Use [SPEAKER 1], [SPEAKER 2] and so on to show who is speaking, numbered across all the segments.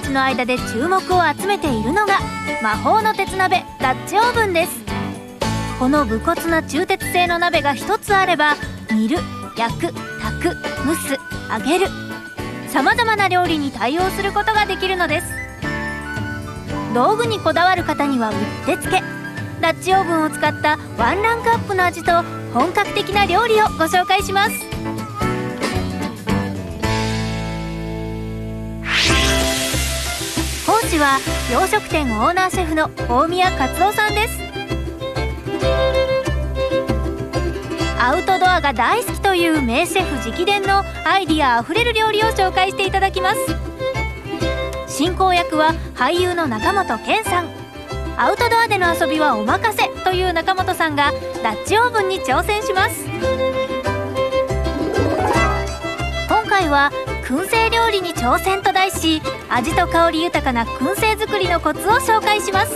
[SPEAKER 1] ちの間で注目を集めているのが魔法の鉄鍋ダッチオーブンです。この武骨な鋳鉄製の鍋が一つあれば、煮る、焼く、炊く、蒸す、揚げる、さまざまな料理に対応することができるのです。道具にこだわる方にはうってつけ、ダッチオーブンを使ったワンランクアップの味と本格的な料理をご紹介します。講師は洋食店オーナーシェフの大宮克夫さんです。アウトドアが大好きという名シェフ直伝のアイディアあふれる料理を紹介していただきます。進行役は俳優の中本健さん、アウトドアでの遊びはお任せという中本さんがダッチオーブンに挑戦します。今回は燻製料理に挑戦と題し、味と香り豊かな燻製作りのコツを紹介します。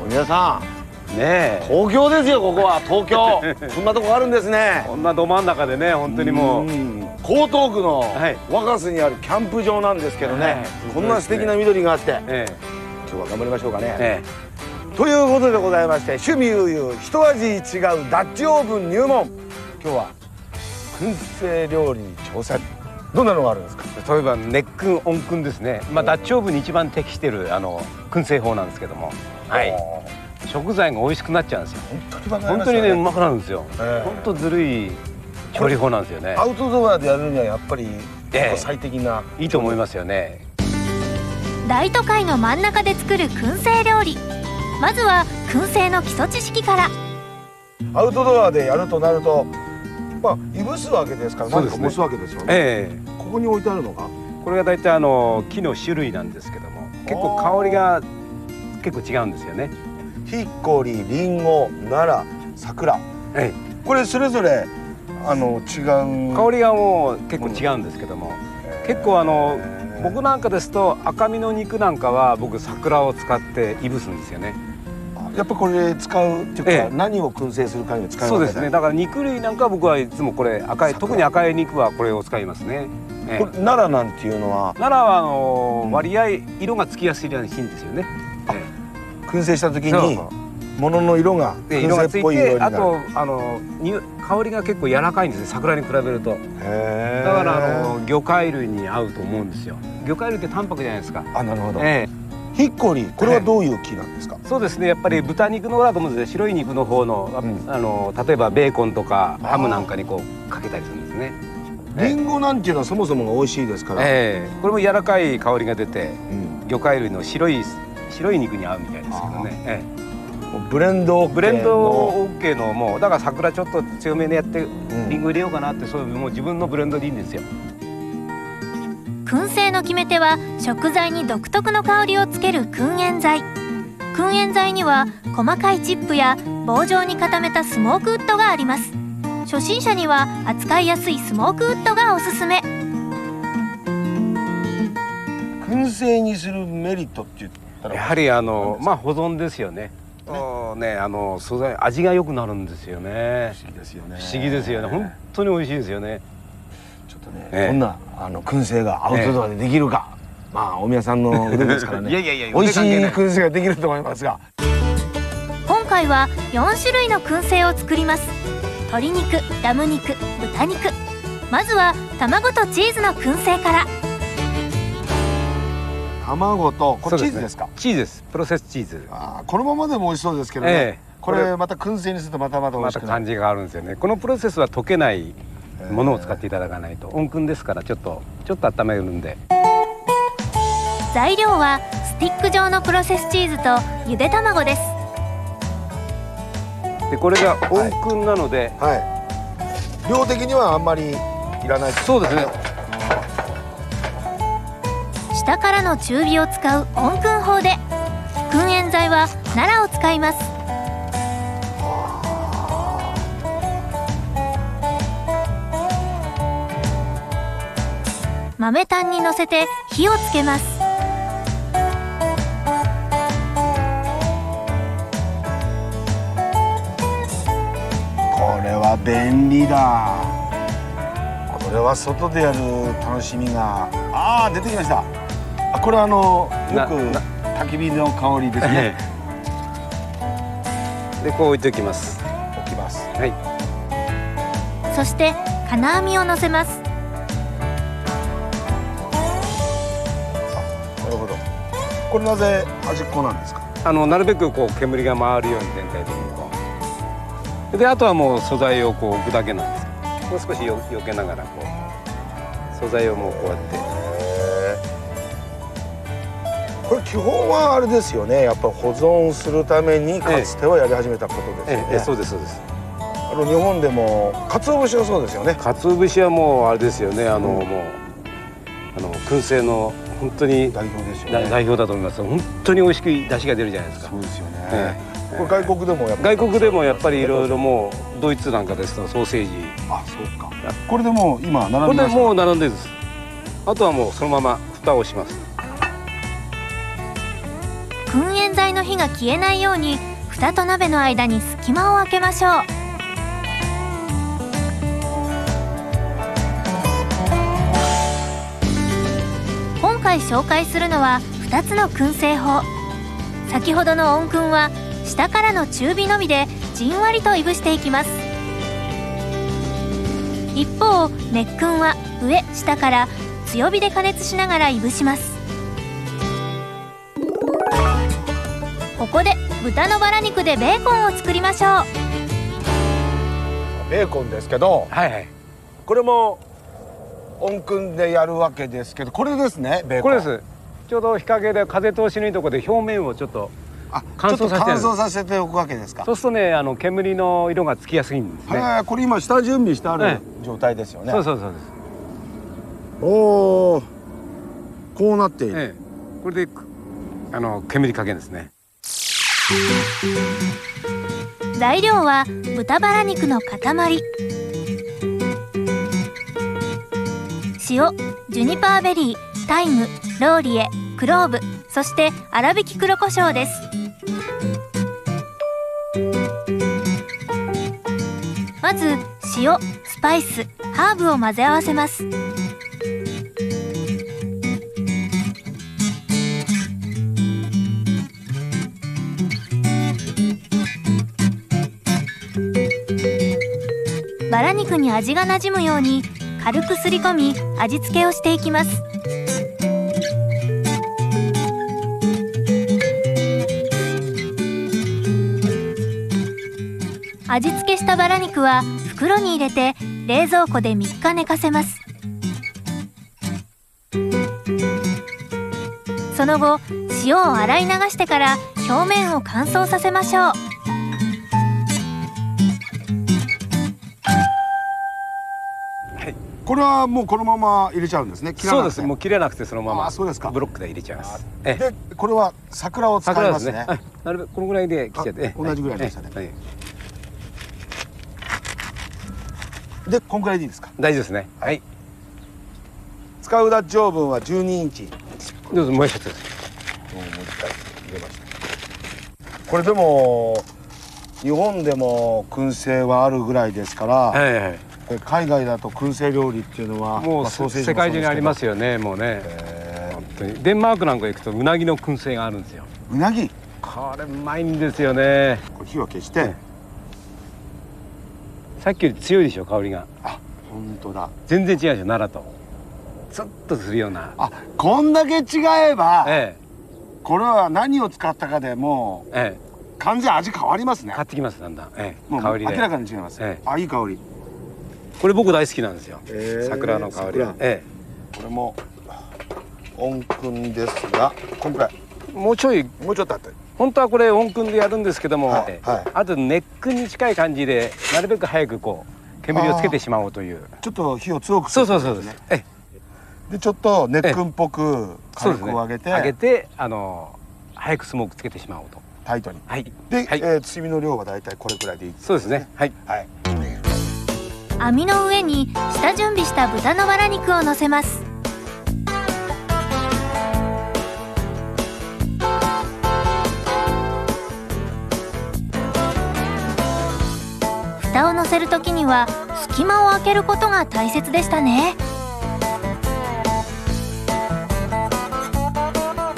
[SPEAKER 2] 皆さん
[SPEAKER 3] ねえ、
[SPEAKER 2] 東京ですよ。ここは東京そんなとこあるんですね。
[SPEAKER 3] こんなど真ん中でね、本当にもう
[SPEAKER 2] 江東区の
[SPEAKER 3] はい
[SPEAKER 2] 若洲にあるキャンプ場なんですけどね、
[SPEAKER 3] はい
[SPEAKER 2] こんな素敵な緑があって、
[SPEAKER 3] え
[SPEAKER 2] 今日は頑張りましょうかね、
[SPEAKER 3] え
[SPEAKER 2] ということでございまして、趣味悠々一味違うダッチオーブン入門。今日は燻製料理に挑戦。どんなのがあるんですか？
[SPEAKER 3] 例えば熱燻温燻ですね。ダッチオーブンに一番適している燻製法なんですけども、はい、食材が美味しくなっちゃうんですよ。本当にね、うまくなるんですよ。本当ずるい調理法なんですよね。
[SPEAKER 2] アウトドアでやるにはやっぱり最適な、
[SPEAKER 3] いいと思いますよね。
[SPEAKER 1] 大都会の真ん中で作る燻製料理。まずは燻製の基礎知識から。
[SPEAKER 2] アウトドアでやるとなると、いぶすわけですから、
[SPEAKER 3] そうですね、
[SPEAKER 2] 何か蒸すわけですよね。ここに置いてあるのが、
[SPEAKER 3] これが大体木の種類なんですけども、結構香りが結構違うんですよね。
[SPEAKER 2] ヒッコリ、リンゴ、ナラ、桜、これそれぞれ違う
[SPEAKER 3] 香りがもう結構違うんですけども、結構僕なんかですと赤身の肉なんかは僕桜を使っていぶすんですよね。
[SPEAKER 2] やっぱこれ使うっていうか、何を燻製するかに使うわけ
[SPEAKER 3] そうですね。だから肉類なんかは僕はいつもこれ特に赤い肉はこれを使いますね。
[SPEAKER 2] これ奈良なんていうのは、
[SPEAKER 3] 奈良は割合色がつきやすいらしいんですよね。
[SPEAKER 2] 燻製した時に物の色が燻製っぽい色になる。
[SPEAKER 3] あと香りが結構柔らかいんですね、桜に比べると。だから魚介類に合うと思うんですよ。魚介類って淡白じゃないですか。
[SPEAKER 2] なるほど。ヒッコリ、これはどういう木なんですか？
[SPEAKER 3] そうですね、やっぱり豚肉のだと思うんですね。白い肉の方の例えばベーコンとかハムなんかにこうかけたりするんですね。
[SPEAKER 2] リンゴなんていうのはそもそもが美味しいですから、
[SPEAKER 3] これも柔らかい香りが出て、魚介類の白い肉に合うみたいですけどね。
[SPEAKER 2] ブレンド
[SPEAKER 3] OK の、もうだから桜ちょっと強めにやってリンゴ入れようかなって、そういうもう自分のブレンドでいいんですよ。
[SPEAKER 1] 燻製の決め手は食材に独特の香りをつける燻煙剤。燻煙剤には細かいチップや棒状に固めたスモークウッドがあります。初心者には扱いやすいスモークウッドがおすすめ。
[SPEAKER 2] 燻製にするメリットって言ったら、
[SPEAKER 3] やはり保存ですよね。素材味が良くなるんですよね。
[SPEAKER 2] 不思議ですよね。
[SPEAKER 3] 不思議ですよね。本当に美味しいですよね。
[SPEAKER 2] ちょっとね、どんな燻製がアウトドアでできるか、大宮さんの腕ですからね。美味しい燻製ができると思いますが、
[SPEAKER 1] 今回は4種類の燻製を作ります。鶏肉、ラム肉、豚肉。まずは卵とチーズの燻製から。
[SPEAKER 2] 卵とこれチーズですか？
[SPEAKER 3] チーズです。プロセスチーズ。
[SPEAKER 2] このままでも美味しそうですけどね。これまた燻製にするとまた美味しくなる。
[SPEAKER 3] また感じがあるんですよね。このプロセスは溶けないものを使っていただかないと。温燻ですからちょっと温めるんで。
[SPEAKER 1] 材料はスティック状のプロセスチーズとゆで卵です。
[SPEAKER 3] でこれが温燻なので、
[SPEAKER 2] 量的にはあんまりいらない。
[SPEAKER 3] そうですね。
[SPEAKER 1] 下からの中火を使う温燻法で、燻煙剤は奈良を使います。豆炭にのせて火をつけます。
[SPEAKER 2] これは便利だ。これは外でやる楽しみが出てきました。これよく焚き火の香りですね。
[SPEAKER 3] でこう置いておきます。
[SPEAKER 2] 置きます。
[SPEAKER 3] はい。
[SPEAKER 1] そして金網を乗せます。
[SPEAKER 2] なるほど。これなぜ端っこなんですか？
[SPEAKER 3] なるべくこう煙が回るように全体的にこう。であとはもう素材をこう置くだけなんです。もう少し避けながらこう素材をもうこうやって。
[SPEAKER 2] これ基本はあれですよね。やっぱ保存するためにかつてはやり始めたことですよね。
[SPEAKER 3] そうですそうです。
[SPEAKER 2] 日本でも鰹節はそうですよね。
[SPEAKER 3] 鰹節はもうあれですよね。もう燻製の本当に
[SPEAKER 2] 代表ですよね。
[SPEAKER 3] 代表だと思います。本当に美味しく出汁が出るじゃないですか。
[SPEAKER 2] そうですよね。これ外国でもやっぱり
[SPEAKER 3] いろいろもうドイツなんかですとソーセージ。
[SPEAKER 2] そうか。これでもう今並んでます。
[SPEAKER 3] これでもう並んでるんです。あとはもうそのまま蓋をします。
[SPEAKER 1] 燻煙剤の火が消えないように蓋と鍋の間に隙間を空けましょう。今回紹介するのは2つの燻製法。先ほどの温燻は下からの中火のみでじんわりといぶしていきます。一方熱燻は上下から強火で加熱しながらいぶします。ここで豚のバラ肉でベーコンを作りましょう。
[SPEAKER 2] ベーコンですけど、これも温燻でやるわけですけど、これですね、ベーコン。これです。
[SPEAKER 3] ちょうど日陰で風通しのいいところで表面をちょっと乾燥させて
[SPEAKER 2] おくわけですか。
[SPEAKER 3] そうするとね、煙の色がつきやすいんですね。
[SPEAKER 2] これ今下準備してある状態ですよね。
[SPEAKER 3] そうです。
[SPEAKER 2] おお、こうなっている。
[SPEAKER 3] これで煙かけるんですね。
[SPEAKER 1] 材料は豚バラ肉の塊、塩、ジュニパーベリー、タイム、ローリエ、クローブ、そして粗挽き黒胡椒です。まず塩、スパイス、ハーブを混ぜ合わせます。バラ肉に味がなじむように軽くすり込み味付けをしていきます。味付けしたバラ肉は袋に入れて冷蔵庫で3日寝かせます。その後塩を洗い流してから表面を乾燥させましょう。
[SPEAKER 2] これはもうこのまま入れちゃうんですね。
[SPEAKER 3] そうです。もう切れなくてそのまま
[SPEAKER 2] そうですか。
[SPEAKER 3] ブロックで入れちゃいます。
[SPEAKER 2] でこれは桜を使いますね。
[SPEAKER 3] なるべくこのぐらいで切っちゃって。
[SPEAKER 2] 同じぐらいでしたね。でこんぐらいでいいですか。
[SPEAKER 3] 大丈夫ですね。はい。
[SPEAKER 2] 使うダッチオーブンは12インチ。
[SPEAKER 3] どうぞもう一つ。
[SPEAKER 2] もう一回入れました。これでも日本でも燻製はあるぐらいですから。海外だと燻製料理っていうのは
[SPEAKER 3] もう世界中にありますよね。もうね、本当にデンマークなんか行くとうなぎの燻製があるんですよ。
[SPEAKER 2] うなぎ、
[SPEAKER 3] これうまいんですよね。
[SPEAKER 2] 火を消して、
[SPEAKER 3] さっきより強いでしょ、香りが。
[SPEAKER 2] 本当だ。
[SPEAKER 3] 全然違うでしょ、奈良とツッとするような。
[SPEAKER 2] こんだけ違えば、これは何を使ったかでもう、完全味変わりますね。
[SPEAKER 3] 変わってきます。だんだん、
[SPEAKER 2] もう
[SPEAKER 3] 香りで
[SPEAKER 2] 明らかに違います。いい香り。
[SPEAKER 3] これ僕大好きなんですよ。桜の香り。こ
[SPEAKER 2] れも温燻ですが、今回
[SPEAKER 3] もうちょっとあった。本当はこれ温燻でやるんですけども、あと熱燻に近い感じでなるべく早くこう煙をつけてしまおうという。
[SPEAKER 2] ちょっと火を強くす
[SPEAKER 3] る。
[SPEAKER 2] そう
[SPEAKER 3] ですね。
[SPEAKER 2] でちょっと熱燻っぽく火力を上げて、
[SPEAKER 3] 早くスモークつけてしまおうと。
[SPEAKER 2] タイトに。で包みの量はだいたいこれくらいでいい。
[SPEAKER 3] そうですね。はい。
[SPEAKER 1] 網の上に下準備した豚のバラ肉を乗せます。蓋を乗せる時には隙間を空けることが大切でしたね。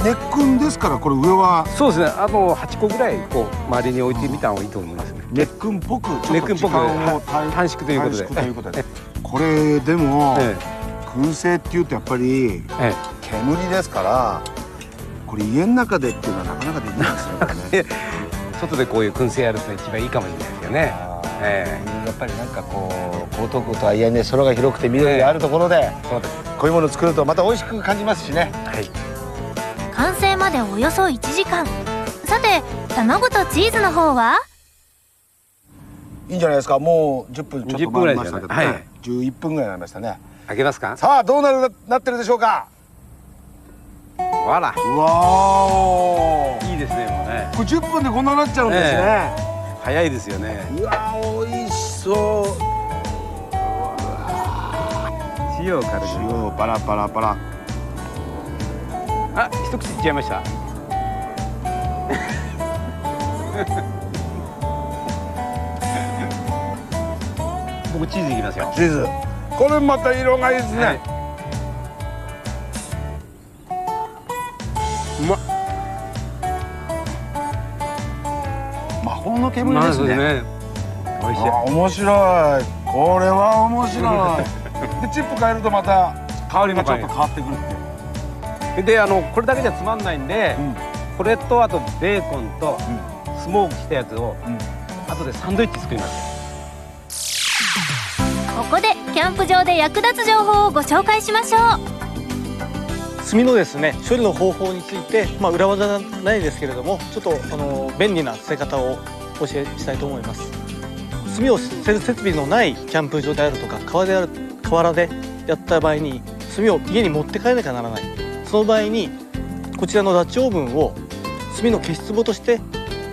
[SPEAKER 2] 熱糞ですから、これ上は
[SPEAKER 3] そうですね。8個ぐらいこう周りに置いてみた方がいいと思いますね。
[SPEAKER 2] 熱糞っぽくちょっと時
[SPEAKER 3] 熱糞っぽく
[SPEAKER 2] 間を
[SPEAKER 3] 短縮ということで。
[SPEAKER 2] 短縮ということでこれでも
[SPEAKER 3] え
[SPEAKER 2] 燻製っていうとやっぱり
[SPEAKER 3] ええ
[SPEAKER 2] 煙ですから、これ家の中でっていうのはなかなかできないですよね。
[SPEAKER 3] え外でこういう燻製やると一番いいかもしれないですよね。
[SPEAKER 2] やっぱりなんかこう江東区とはいえね、空が広くて緑があるところで
[SPEAKER 3] そうです。
[SPEAKER 2] こういうものを作るとまた美味しく感じますしね。
[SPEAKER 3] はい。
[SPEAKER 1] 完成までおよそ1時間。さて卵とチーズの方はい
[SPEAKER 2] いんじゃないですか。もう10分ちょっと回りましたけどね、
[SPEAKER 3] 10分ぐらいですよね。はい
[SPEAKER 2] 11分ぐらいになりましたね。
[SPEAKER 3] 開けますか。
[SPEAKER 2] さあどうなってるでしょうか。
[SPEAKER 3] わら。
[SPEAKER 2] うわー、
[SPEAKER 3] いいですねもうね。
[SPEAKER 2] これ10分でこんなになっちゃうんですね。
[SPEAKER 3] 早いですよね。
[SPEAKER 2] うわー、美味しそう。
[SPEAKER 3] 塩を軽く。
[SPEAKER 2] 塩をパラパラパラ。
[SPEAKER 3] あ、一口いっちゃいました。僕チーズいきますよ。
[SPEAKER 2] チーズ、これまた色がいいですね、
[SPEAKER 3] はい、うまっ。
[SPEAKER 2] 魔法の煙ですね。
[SPEAKER 3] ね。美味しい。
[SPEAKER 2] 面白い。これは面白い。でチップ変えるとまた香りがちょっと変わってくるって。
[SPEAKER 3] でこれだけじゃつまんないんで、これとあとベーコンとスモークしたやつを、後でサンドイッチ作ります。
[SPEAKER 1] ここでキャンプ場で役立つ情報をご紹介しましょう。
[SPEAKER 4] 炭のですね処理の方法について、裏技じゃないですけれども、ちょっと便利な捨て方をお教えしたいと思います。炭を捨てる設備のないキャンプ場であるとか河原でやった場合に炭を家に持って帰らなきゃならない。その場合にこちらのダッチオーブンを炭の消し壺として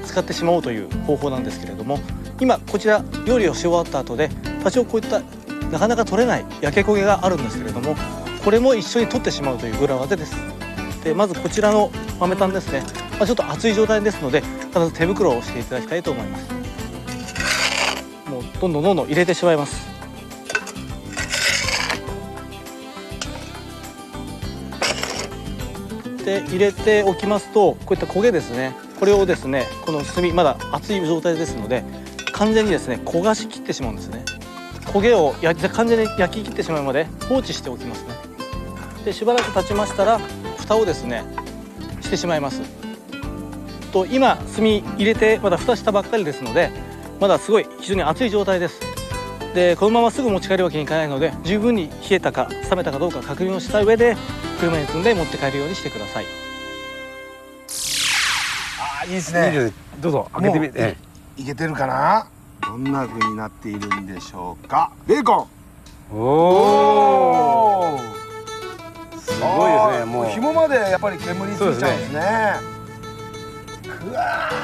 [SPEAKER 4] 使ってしまおうという方法なんですけれども、今こちら料理をし終わった後で多少こういったなかなか取れない焼け焦げがあるんですけれども、これも一緒に取ってしまうという裏技です。でまずこちらの豆炭ですね、ちょっと熱い状態ですので必ず手袋をしていただきたいと思います。もうどんどん入れてしまいます。で入れておきますと、こういった焦げですね、これをですねこの炭まだ熱い状態ですので完全にですね焦がしきってしまうんですね。焦げを完全に焼き切ってしまうまで放置しておきますね。でしばらく経ちましたら蓋をですねしてしまいます。と今炭入れてまだ蓋したばっかりですので、まだすごい非常に熱い状態です。でこのまますぐ持ち帰るわけにいかないので、十分に冷えたか冷めたかどうか確認をした上で車に積んで持って帰るようにしてください。
[SPEAKER 2] あ、いいですね。
[SPEAKER 3] どうぞ開けてみて。
[SPEAKER 2] いけてるかな。どんな風になっているんでしょうか。ベーコン。
[SPEAKER 3] おお。すごいですね。もう
[SPEAKER 2] 紐までやっぱり煙ついちゃうんですね。う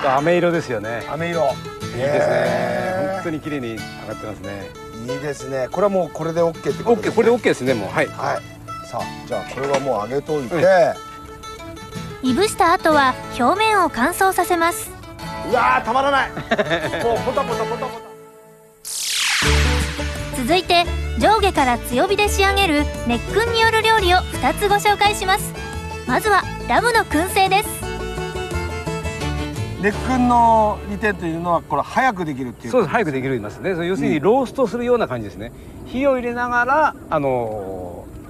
[SPEAKER 2] わ、
[SPEAKER 3] 飴色ですよね。
[SPEAKER 2] 飴色。
[SPEAKER 3] いいですね。本当に綺麗に上がってますね。
[SPEAKER 2] いいですね。これはもうこれで OK ってことですね。
[SPEAKER 3] OK、これで OK ですね。もうはい。
[SPEAKER 2] はい。さあ、じゃあこれはもう揚げといて、
[SPEAKER 1] いぶした後は表面を乾燥させます。
[SPEAKER 2] うわー、たまらない。もうポタポタポタポタ。
[SPEAKER 1] 続いて上下から強火で仕上げる熱糞による料理を2つご紹介します。まずはラムの燻製です。
[SPEAKER 2] 熱糞の利点というのはこれ早くできるっていう。
[SPEAKER 3] そうです。早くできる言いますね。要するにローストするような感じですね。火を入れながら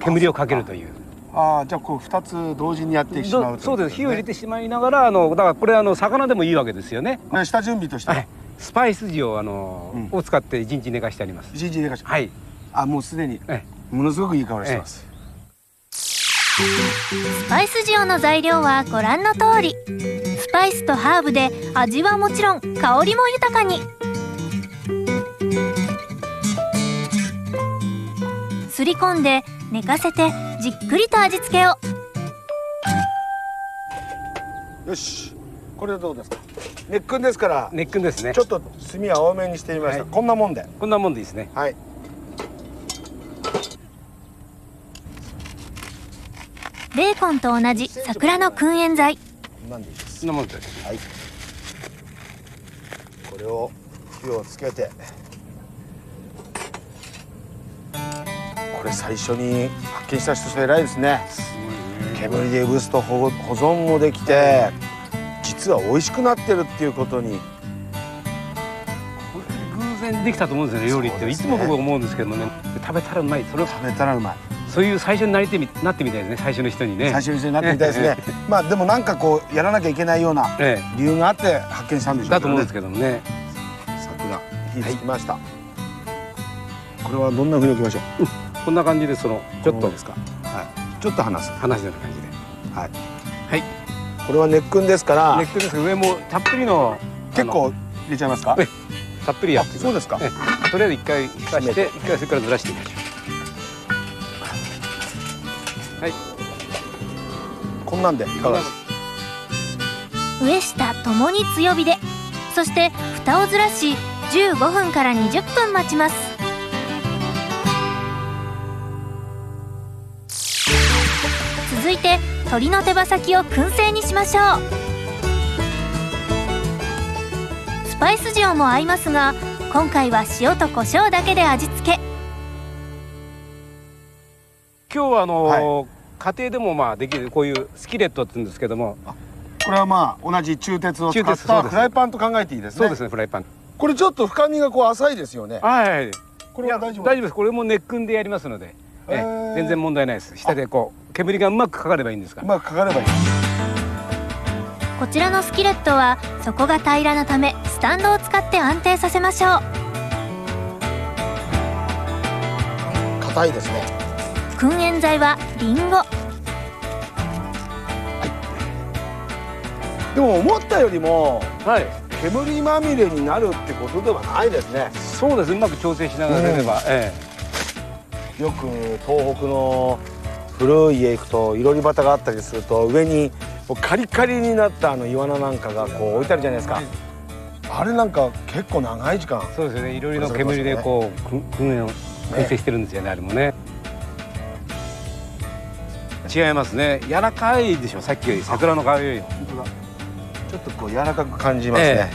[SPEAKER 3] 煙をかけるという。
[SPEAKER 2] ああ、じゃあこう2つ同時にやってしまうということ。
[SPEAKER 3] そうです。火を入れてしまいながらだからこれ魚でもいいわけですよね。
[SPEAKER 2] 下準備としては、
[SPEAKER 3] スパイス塩を使って1日寝かしてあります。
[SPEAKER 2] 1日寝かして。
[SPEAKER 3] はい。
[SPEAKER 2] あ、もうすでにものすごくいい香りしてます。
[SPEAKER 1] スパイス塩の材料はご覧の通り。スパイスとハーブで味はもちろん香りも豊かに。すり込んで寝かせてじっくりと味付けを。
[SPEAKER 2] よし、これでどうですか。熱糞ですから。
[SPEAKER 3] 熱糞ですね。
[SPEAKER 2] ちょっと炭は多めにしてみました。こんなもんで。
[SPEAKER 3] こんなもんでいいですね。
[SPEAKER 2] はい。
[SPEAKER 1] ベーコンと同じ桜の燻煙剤。
[SPEAKER 2] こんなんでいいです。
[SPEAKER 3] こんなもんです。
[SPEAKER 2] はい。これを火をつけて。これ最初に発見した人は偉いですね。煙でいぶすと保存もできて、実は美味しくなってるっていうことに。
[SPEAKER 3] 偶然できたと思うんですよね、料理って。いつも僕思うんですけどもね、食べたらうまい。それを
[SPEAKER 2] 食べたらうまい。
[SPEAKER 3] そういう最初になってみたいですね、最初の人にね。
[SPEAKER 2] 最初の人になってみたいですね。まあでもなんかこうやらなきゃいけないような理由があって発見したんでしょうね。
[SPEAKER 3] だと思うんですけどもね。
[SPEAKER 2] 桜火つきました。これはどんな風に置きましょう。
[SPEAKER 3] こんな感じでちょっと
[SPEAKER 2] ですか。はい。ちょっと離す。
[SPEAKER 3] 話すような感じで。
[SPEAKER 2] はい。
[SPEAKER 3] はい。
[SPEAKER 2] これはネックンですから。
[SPEAKER 3] ネックですが上もたっぷりの
[SPEAKER 2] 結構入れちゃいますか。
[SPEAKER 3] たっぷりやって。
[SPEAKER 2] そうですか。
[SPEAKER 3] とりあえず一回引かして一回それからずらしてみましょう。はい。
[SPEAKER 2] こんなんでいかがですか。
[SPEAKER 1] 上下ともに強火で、そして蓋をずらし15分から20分待ちます。続いて鶏の手羽先を燻製にしましょう。スパイス塩も合いますが、今回は塩と胡椒だけで味付け。
[SPEAKER 3] 今日は家庭でもできるこういうスキレットって言うんですけども、
[SPEAKER 2] これはまあ同じ中鉄を使ったフライパンと考えていいですね。
[SPEAKER 3] そうですね、フライパン。
[SPEAKER 2] これちょっと深みがこう浅いですよね。
[SPEAKER 3] はい。
[SPEAKER 2] これは大丈夫。
[SPEAKER 3] 大丈夫です。これも熱訓でやりますので、全然問題ないです。下でこう煙がうまくかかればいいんですから。
[SPEAKER 2] うまくかかればいい。
[SPEAKER 1] こちらのスキレットは底が平らなため、スタンドを使って安定させましょう。
[SPEAKER 2] 硬いですね。
[SPEAKER 1] 燻煙材はリンゴ。
[SPEAKER 2] でも思ったよりも
[SPEAKER 3] はい。
[SPEAKER 2] 煙まみれになるってことではないですね。
[SPEAKER 3] そうです。うまく調整しながらやれば、
[SPEAKER 2] よく東北の古い家行くといろり旗があったりすると、上にカリカリになったイワナなんかがこう置いてあるじゃないですか。あれなんか結構長い時間。
[SPEAKER 3] そうですね。いろいろ煙でこう燻煙を燻製してるんですよね、あれもね。違いますね。柔らかいでしょ、さっきより。桜の皮よりも。
[SPEAKER 2] 本当だ。ちょっとこう柔らかく感じますね。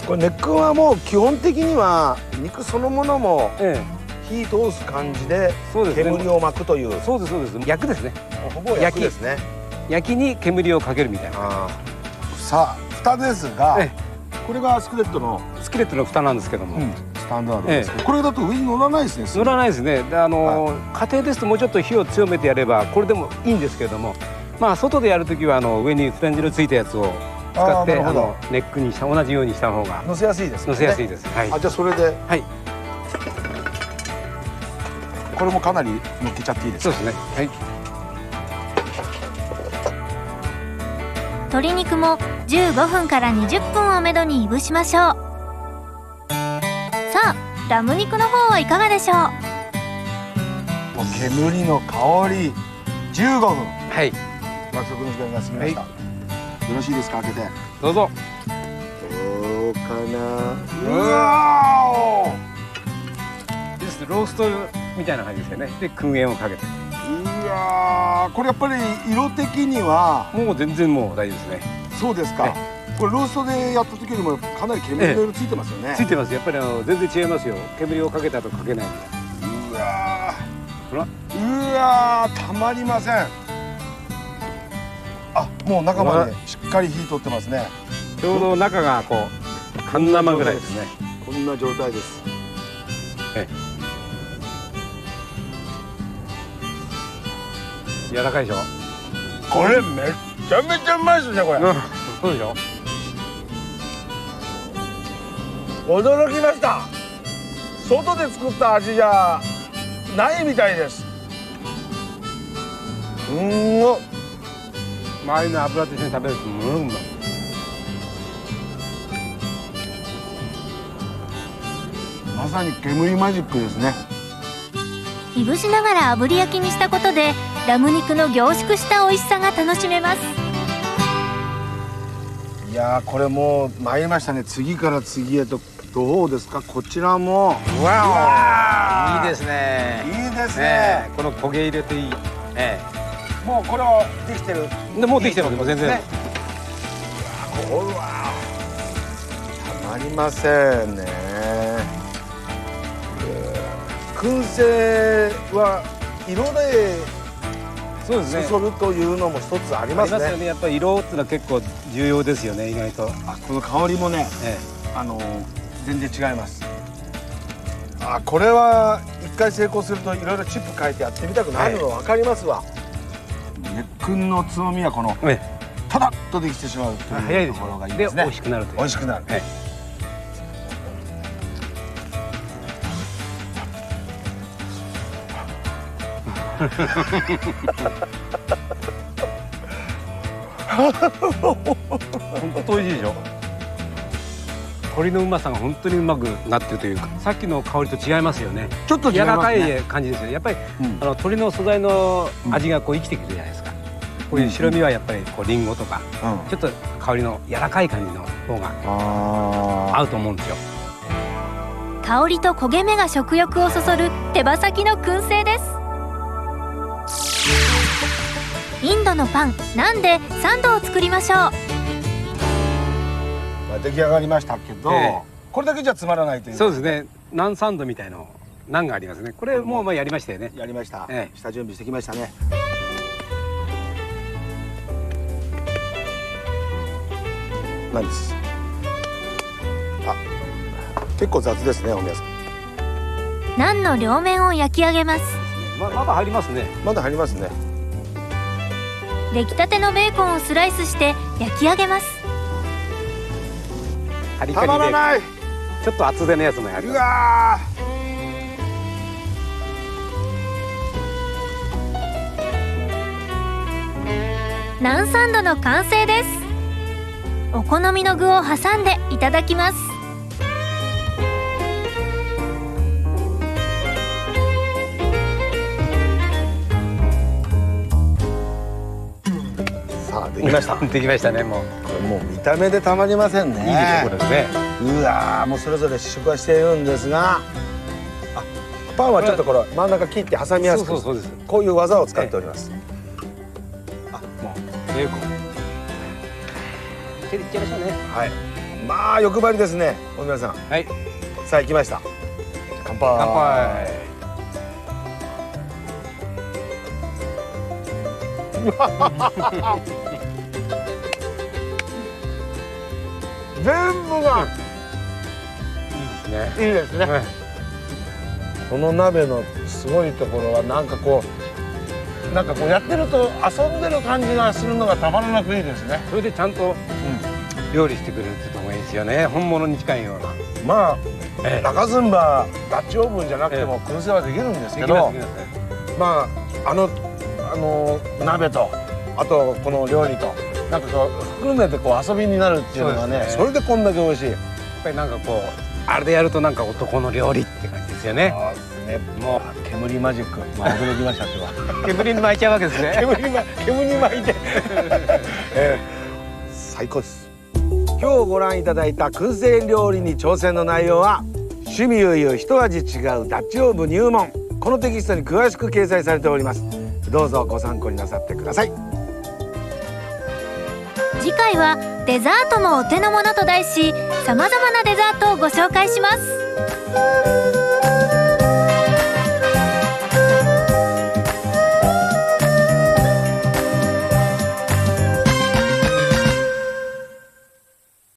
[SPEAKER 2] これネックはもう基本的には肉そのものも火通す感じで煙を巻くという。
[SPEAKER 3] そうですそうです。焼くですね。
[SPEAKER 2] ほぼ焼きですね。
[SPEAKER 3] 焼きに煙をかけるみたいな。
[SPEAKER 2] さあ蓋ですが、これがスキレットの
[SPEAKER 3] 蓋なんですけども。
[SPEAKER 2] スタンダードですけど、これだと上に乗らないですね。
[SPEAKER 3] 乗らないですね。で家庭ですともうちょっと火を強めてやればこれでもいいんですけれども、まあ外でやるときは上にフランジのついたやつを使ってネックにした同じようにした方が
[SPEAKER 2] 乗せやすいですね。
[SPEAKER 3] 乗せやすいです。はい。
[SPEAKER 2] じゃあそれで、
[SPEAKER 3] はい。
[SPEAKER 2] これもかなり乗っけちゃっていいですか。
[SPEAKER 3] そうですね。はい。
[SPEAKER 1] 鶏肉も15分から20分をめどにいぶしましょう。さあ、ラム肉の方はいかがでしょう。
[SPEAKER 2] もう煙の香り。15分。
[SPEAKER 3] はい。
[SPEAKER 2] 約束の時間が過ぎました。よろしいですか、開けて。
[SPEAKER 3] どうぞ。
[SPEAKER 2] どうかな。うわ
[SPEAKER 3] ー。です。ローストみたいな感じですよね。で燻煙をかけて。
[SPEAKER 2] うわー、これやっぱり色的には
[SPEAKER 3] もう全然もう大丈夫ですね。
[SPEAKER 2] そうですか。これローストでやった時よりもかなり煙の色ついてますよね。
[SPEAKER 3] ついてます。やっぱり全然違いますよ。煙をかけたとかけないみ
[SPEAKER 2] たいな。うわー、
[SPEAKER 3] ほら。
[SPEAKER 2] うわー、たまりません。あ、もう中までしっかり火通ってますね。
[SPEAKER 3] ちょうど中がこう半生ぐらいですね。
[SPEAKER 2] こんな状態です。
[SPEAKER 3] 柔らかいでしょ。
[SPEAKER 2] これめっちゃめちゃうまいですね、これ。
[SPEAKER 3] そうでしょ。
[SPEAKER 2] 驚きました。外で作った味じゃないみたいです。
[SPEAKER 3] 周りの油と一緒に食べるとものうまい。
[SPEAKER 2] まさに煙マジックですね。
[SPEAKER 1] いぶしながら炙り焼きにしたことでラム肉の凝縮した美味しさが楽しめます。
[SPEAKER 2] いやー、これもう参りましたね。次から次へと。どうですか、こちらも。
[SPEAKER 3] わお、いいですね。
[SPEAKER 2] いいですね。
[SPEAKER 3] この焦げ入れていい。
[SPEAKER 2] もうこれはできてる。
[SPEAKER 3] もうできてます。全然。
[SPEAKER 2] うわ、たまありませんね。燻製は色で
[SPEAKER 3] そうですね。
[SPEAKER 2] そそるというのも一つありますね。
[SPEAKER 3] ありますよね。やっぱり色っていうのは結構重要ですよね。意外と。
[SPEAKER 2] この香りもね、
[SPEAKER 3] え
[SPEAKER 2] 全然違います。これは一回成功するといろいろチップ変えてやってみたくなるの分かりますわ。熱燻のつまみはこの
[SPEAKER 3] え。
[SPEAKER 2] タラッとできてしまうと
[SPEAKER 3] 早いうでしょ
[SPEAKER 2] いところがいいですね。
[SPEAKER 3] 美味しくなるという。
[SPEAKER 2] 美味しくなる。
[SPEAKER 3] 本当美味しいでしょ。鶏のうまさが本当にうまくなってるというか、さっきの香りと違いますよね。
[SPEAKER 2] ちょっと違い
[SPEAKER 3] 柔らか
[SPEAKER 2] ますね。
[SPEAKER 3] い感じですよね。やっぱり、
[SPEAKER 2] うん
[SPEAKER 3] 鶏の素材の味がこう生きてくるじゃないですか。こういう白身はやっぱりこうリンゴとか、ちょっと香りの柔らかい感じの方が合うと思うんですよ。
[SPEAKER 1] 香りと焦げ目が食欲をそそる手羽先の燻製です。インドのパン、ナンでサンドを作りましょう。
[SPEAKER 2] 出来上がりましたけど、これだけじゃつまらないという。
[SPEAKER 3] そうですね。ナンサンドみたいなナンがありますね。これもうやりましたよね。
[SPEAKER 2] やりました。
[SPEAKER 3] ええ
[SPEAKER 2] 下準備してきましたね。なんです。結構雑ですね、お宮さん。
[SPEAKER 1] ナンの両面を焼き上げます。
[SPEAKER 3] まだ入りますね。
[SPEAKER 2] まだ入りますね。
[SPEAKER 1] 出来たてのベーコンをスライスして焼き上げます。
[SPEAKER 2] た
[SPEAKER 3] カリカリで
[SPEAKER 2] まらない。
[SPEAKER 3] ちょっと厚手のやつもやり
[SPEAKER 2] う
[SPEAKER 3] ます。
[SPEAKER 2] わ
[SPEAKER 1] ナンサンドの完成です。お好みの具を挟んでいただきます。
[SPEAKER 2] さあできました。
[SPEAKER 3] できましたね。もう
[SPEAKER 2] これもう見た目でたまりませんね。
[SPEAKER 3] いいでしょこれですね。
[SPEAKER 2] うわー、もうそれぞれ試食はしているんですが、パンはちょっとこれ真ん中切って挟みやすく、
[SPEAKER 3] そうです。
[SPEAKER 2] こういう技を使っております。
[SPEAKER 3] もうベーコン。手でいっちゃいましょうね。
[SPEAKER 2] はい。まあ欲張りですね、大宮さん。
[SPEAKER 3] はい。
[SPEAKER 2] さあ行きました。乾杯。
[SPEAKER 3] 乾杯。
[SPEAKER 2] 全部が
[SPEAKER 3] いいですね。
[SPEAKER 2] いいですね。この鍋のすごいところはなんかこうやってると遊んでる感じがするのがたまらなくいいですね。
[SPEAKER 3] それでちゃんと料理してくれるってとこがいいですよね。本物に近いような。
[SPEAKER 2] ま
[SPEAKER 3] ええ
[SPEAKER 2] あ中寸場ダッチオーブンじゃなくても燻製はできるんですけど、まあ鍋とあとこの料理となんかこう含めてこう遊びになるっていうのがね、それでこんだけ美味しい。
[SPEAKER 3] やっぱりなんかこうあれでやるとなんか男の料理って感じですよね。
[SPEAKER 2] そうですね。
[SPEAKER 3] も
[SPEAKER 2] 煙マジック、まあ驚きましたけど。
[SPEAKER 3] う煙に巻いちゃうわけですね。
[SPEAKER 2] 煙に巻いて、最高です。今日ご覧いただいた燻製料理に挑戦の内容は趣味悠々一味違うダッチオーブン入門、このテキストに詳しく掲載されております。どうぞご参考になさってください。
[SPEAKER 1] 次回はデザートもお手の物と題し、様々なデザートをご紹介します。